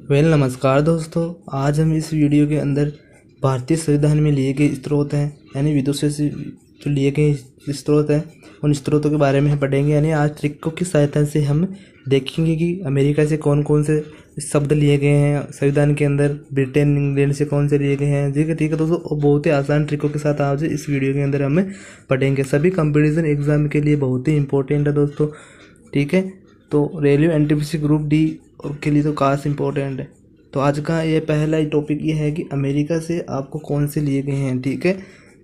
नमस्कार दोस्तों। आज हम इस वीडियो के अंदर भारतीय संविधान में लिए गए स्रोत हैं यानी विदेशों से जो लिए गए स्रोत हैं उन स्रोतों के बारे में हम पढ़ेंगे। यानी आज ट्रिकों की सहायता से हम देखेंगे कि अमेरिका से कौन कौन से शब्द लिए गए हैं संविधान के अंदर, ब्रिटेन इंग्लैंड से कौन से लिए गए हैं। ठीक है दोस्तों, बहुत ही आसान ट्रिकों के साथ आज इस वीडियो के अंदर हमें पढ़ेंगे। सभी कंपटीशन एग्जाम के लिए बहुत ही इंपॉर्टेंट है दोस्तों। ठीक है, तो रेलवे एनटीपीसी ग्रुप डी के लिए तो खास इंपॉर्टेंट है। तो आज का ये पहला ही टॉपिक ये है कि अमेरिका से आपको कौन से लिए गए हैं। ठीक है,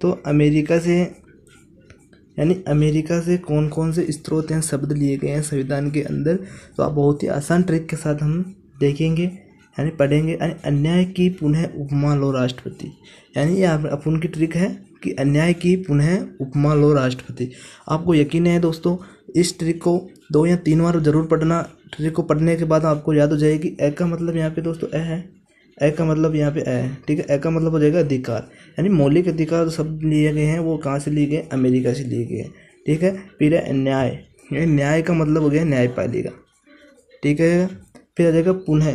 तो अमेरिका से यानी अमेरिका से कौन कौन से स्रोत हैं, शब्द लिए गए हैं संविधान के अंदर। तो आप बहुत ही आसान ट्रिक के साथ हम देखेंगे यानी पढ़ेंगे। यानी अन्याय की पुनः उपमा लो राष्ट्रपति, यानी ये अपन की ट्रिक है कि अन्याय की पुनः उपमा लो राष्ट्रपति। आपको यकीन है दोस्तों, इस ट्रिक को 2 या 3 बार जरूर पढ़ना। ट्रिक को पढ़ने के बाद आपको याद हो जाएगी ए का मतलब यहाँ पे दोस्तों ए है, ए का मतलब यहाँ पे ए है। ठीक है, ए का मतलब हो जाएगा अधिकार, यानी मौलिक अधिकार जो शब्द लिए गए हैं वो कहाँ से लिए गए, अमेरिका से लिए गए हैं। ठीक है, फिर है न्याय, न्याय का मतलब हो गया न्यायपालिका। ठीक है, फिर आ जाएगा पुनः,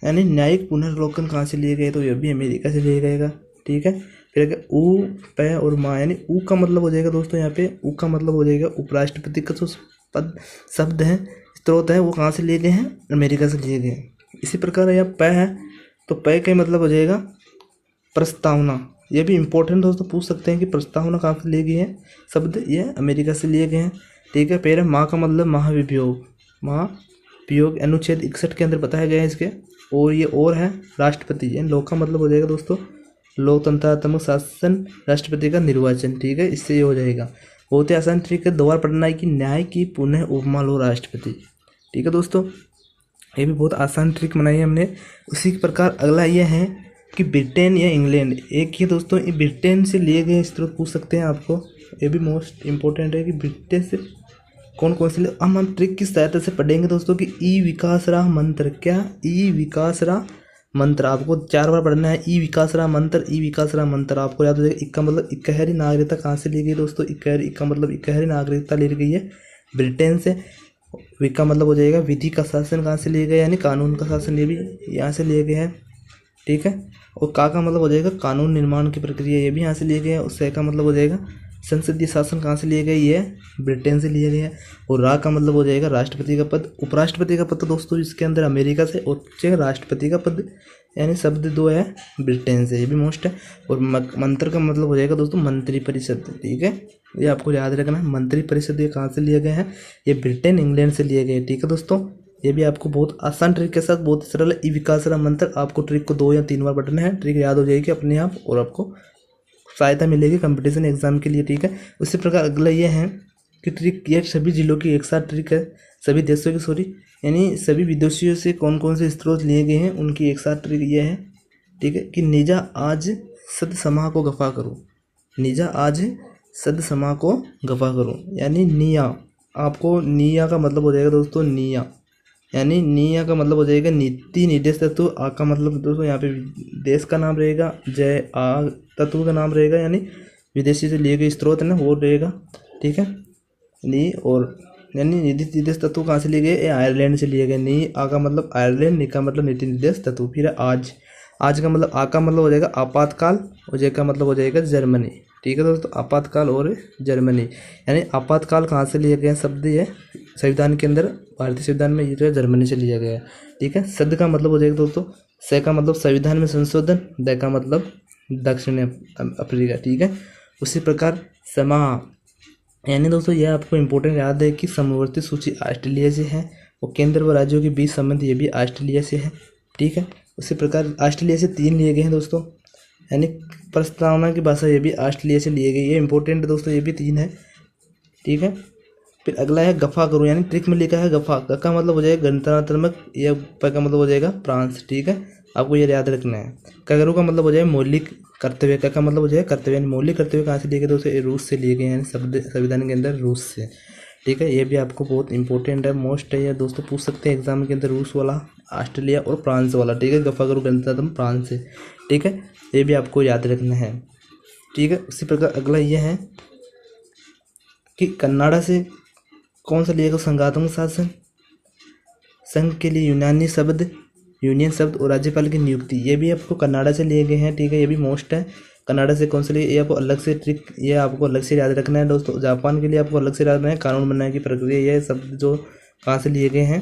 यानी न्यायिक पुनर्वलोकन कहाँ से लिए गए, तो यह भी अमेरिका से लिए गएगा। ठीक है, फिर आगे ऊ, पे और माँ, यानी ऊ का मतलब हो जाएगा दोस्तों यहाँ पे ऊ का मतलब हो जाएगा उपराष्ट्रपति का जो पद शब्द है, स्रोत है, वो कहाँ से लिए गए हैं, अमेरिका से लिए गए हैं। इसी प्रकार यहाँ पे है तो पे का मतलब हो जाएगा प्रस्तावना। ये भी इम्पोर्टेंट दोस्तों, पूछ सकते हैं कि प्रस्तावना कहाँ से लिए गए हैं शब्द, ये अमेरिका से लिए गए हैं। ठीक है, फिर माँ का मतलब महाभियोग, महाभियोग अनुच्छेद 61 के अंदर बताया गया है इसके। और ये और है राष्ट्रपति, यानी लो का मतलब हो जाएगा दोस्तों लोकतंत्रात्मक शासन, राष्ट्रपति का निर्वाचन। ठीक है, इससे ये हो जाएगा। बहुत ही आसान ट्रिक है, 2 बार पढ़ना है कि न्याय की पुनः उपमा लो राष्ट्रपति। ठीक है दोस्तों, ये भी बहुत आसान ट्रिक बनाई है हमने। उसी प्रकार अगला ये है कि ब्रिटेन या इंग्लैंड, एक ही दोस्तों ये ब्रिटेन से लिए गए स्रोत पूछ सकते हैं आपको। ये भी मोस्ट इंपॉर्टेंट है कि ब्रिटेन से कौन कौन से हम ट्रिक की सहायता से पढ़ेंगे दोस्तों कि ई विकास राह मंत्र, क्या ई विकास राह मंत्र आपको 4 बार पढ़ना है। ई विकास राह मंत्र, ई विकास राह मंत्र आपको याद हो जाएगा। इक्का मतलब इकहरी नागरिकता कहाँ से ली गई दोस्तों, इकहरी, इक्का मतलब इकहरी नागरिकता ली गई है ब्रिटेन से। विका मतलब हो जाएगा विधि का शासन कहाँ से लिए गए, यानी कानून का शासन, ये भी यहाँ से लिए गए हैं। ठीक है, और का मतलब हो जाएगा कानून निर्माण की प्रक्रिया, ये भी यहाँ से लिए गए हैं। और से का मतलब हो जाएगा संसदीय शासन कहाँ से लिए गए, ये ब्रिटेन से लिए गए हैं। और रा का मतलब हो जाएगा राष्ट्रपति का पद। उपराष्ट्रपति का पद तो दोस्तों इसके अंदर अमेरिका से, और राष्ट्रपति का पद यानी शब्द 2 है ब्रिटेन से, ये भी मोस्ट है। और मंत्र का मतलब हो जाएगा दोस्तों मंत्रिपरिषद। ठीक है, ये आपको याद रखना है। मंत्रिपरिषद ये कहाँ से लिए गए हैं, ये ब्रिटेन इंग्लैंड से लिए गए। ठीक है दोस्तों, ये भी आपको बहुत आसान ट्रिक के साथ, बहुत सरल ई विकास राह मंत्र। आपको ट्रिक को 2 या 3 बार पढ़ना है, ट्रिक याद हो जाएगी अपने आप और आपको सहायता मिलेगी कंपटीशन एग्जाम के लिए। ठीक है, उसी प्रकार अगला ये है कि ट्रिक ये सभी जिलों की एक साथ ट्रिक है, सभी देशों की सॉरी यानी सभी विदेशियों से कौन कौन से स्रोत लिए गए हैं उनकी एक साथ ट्रिक ये है। ठीक है, कि निजा आज सद समा को गफा करो, निजा आज सद समा को गफा करो, यानी निया, आपको निया का मतलब हो जाएगा दोस्तों निया, यानी निया का मतलब हो जाएगा नीति निर्देश तत्व। आ का मतलब दोस्तों यहाँ पे देश का नाम रहेगा, जय आ तत्व का नाम रहेगा, यानी विदेशी से लिए गए स्रोत है ना वो रहेगा। ठीक है, नी और यानी नीति निर्देश तत्व कहाँ से लिए गए, ये आयरलैंड से लिए गए। नी आ का मतलब आयरलैंड, नी का मतलब नीति निर्देश तत्व। फिर आज, आज का मतलब आ का मतलब हो जाएगा आपातकाल, और जे का मतलब हो जाएगा जर्मनी। ठीक है दोस्तों, आपातकाल और जर्मनी, यानी आपातकाल कहाँ से लिए गए शब्द, ये संविधान के अंदर, भारतीय संविधान में ये जर्मनी से लिया गया है। ठीक है, सद का मतलब हो जाएगा दोस्तों, से का मतलब संविधान में संशोधन, द का मतलब दक्षिण अफ्रीका। ठीक है, उसी प्रकार समा, यानी दोस्तों यह आपको इंपॉर्टेंट याद है कि समवर्ती सूची ऑस्ट्रेलिया से है, और केंद्र व राज्यों के बीच संबंध ये भी ऑस्ट्रेलिया से है। ठीक है, उसी प्रकार ऑस्ट्रेलिया से 3 लिए गए हैं दोस्तों, यानी प्रस्तावना की भाषा ये भी ऑस्ट्रेलिया से लिए गई, ये इंपॉर्टेंट है दोस्तों, ये भी 3 है। ठीक है, फिर अगला है गफा करो, यानी ट्रिक में लिखा है गफा, ग का मतलब हो जाएगा गणतंत्रात्मक, या प का मतलब हो जाएगा फ्रांस। ठीक है, आपको ये याद रखना है। कगरू का मतलब हो जाएगा मौलिक कर्तव्य, का मतलब हो जाएगा कर्तव्य, यानी मौलिक कर्तव्य कहाँ से लिए गए दोस्तों, ये रूस से लिए गए, यानी शब्द संविधान के अंदर रूस से। ठीक है, ये भी आपको बहुत इंपॉर्टेंट है, मोस्ट है, ये दोस्तों पूछ सकते हैं एग्जाम के अंदर, रूस वाला, ऑस्ट्रेलिया और फ्रांस वाला। ठीक है, गफा करो गणतंत्रात्मक फ्रांस से। ठीक है, ये भी आपको याद रखना है। ठीक है, उसी प्रकार अगला ये है कि कन्नाडा से कौन सा लिएगा संघात्मक शासन, संघ के लिए यूनानी शब्द यूनियन शब्द और राज्यपाल की नियुक्ति, ये भी आपको कन्नाडा से लिए गए हैं। ठीक है, ये भी मोस्ट है। कनाडा से कौन से लिए, ये आपको अलग से ट्रिक, ये आपको अलग से याद रखना है दोस्तों। जापान के लिए आपको अलग से याद रखना है। कानून बनाने की प्रक्रिया, ये सब जो कहाँ से लिए गए हैं,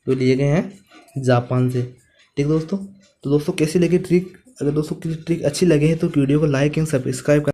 तो लिए गए हैं जापान से। ठीक दोस्तों, तो दोस्तों कैसी लगी ट्रिक? अगर दोस्तों की ट्रिक अच्छी लगे तो वीडियो को लाइक एंड सब्सक्राइब